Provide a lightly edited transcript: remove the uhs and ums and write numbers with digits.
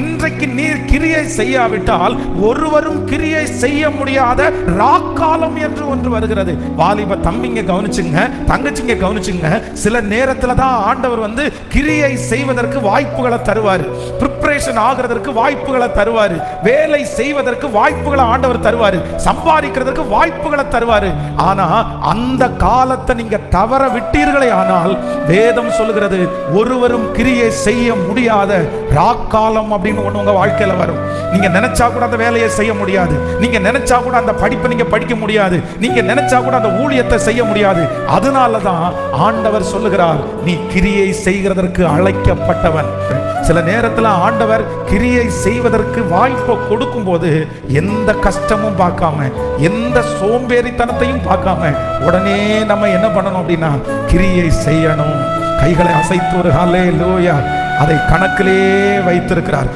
இன்றைக்கு நீர் கிரியை செய்யாவிட்டால் ஒருவரும் கிரியை செய்ய முடியாத ராக்காலம் என்று ஒன்று வருகிறது. வாலிப தம்பிங்க கவனிச்சுங்க, தங்கச்சிங்க கவனிச்சுங்க. சில நேரத்துல தான் ஆண்டவர் கிரியை செய்வதற்கு வாய்ப்புகளை தருவார், பிரிப்பரேஷன் ஆகிறதற்கு வாய்ப்புகளை தருவார், வேலை செய்வதற்கு வாய்ப்புகளை ஆண்டவர் தருவார், சம்பாதிக்கிறதுக்கு வாய்ப்புகளை தருவார். ஆனா அந்த காலத்தை நீங்க தவற விட்டீர்களே ஆனால் வேதம் சொல்லுகிறது ஒருவரும் கிரியை செய்ய முடியாத ராக்காலம் அப்படின்னு ஒண்ணு உங்க வாழ்க்கையில வரும். நீங்க நினைச்சா கூட அந்த வேலையை செய்ய முடியாது, நீங்க நினைச்சா கூட அந்த படிப்பை நீங்க படிக்க முடியாது, நீங்க நினைச்சா கூட அந்த ஊழியத்தை செய்ய முடியாது. அதனாலதான் ஆண்டவர் சொல்லுகிறார், நீ கிரியை செய்கிறதற்கு அழைக்கப்பட்டவன். சில நேரத்தில் ஆண்டவர் கிரியை செய்வதற்கு வாய்ப்பை கொடுக்கும் போது எந்த கஷ்டமும் பார்க்காம, எந்த சோம்பேறித்தனத்தையும் பார்க்காம உடனே நம்ம என்ன பண்ணணும் அப்படின்னா கிரியை செய்யணும். கைகளை அசைத்து ஒரு ஹல்லேலூயா, அதை கணக்கிலே வைத்திருக்கிறார்.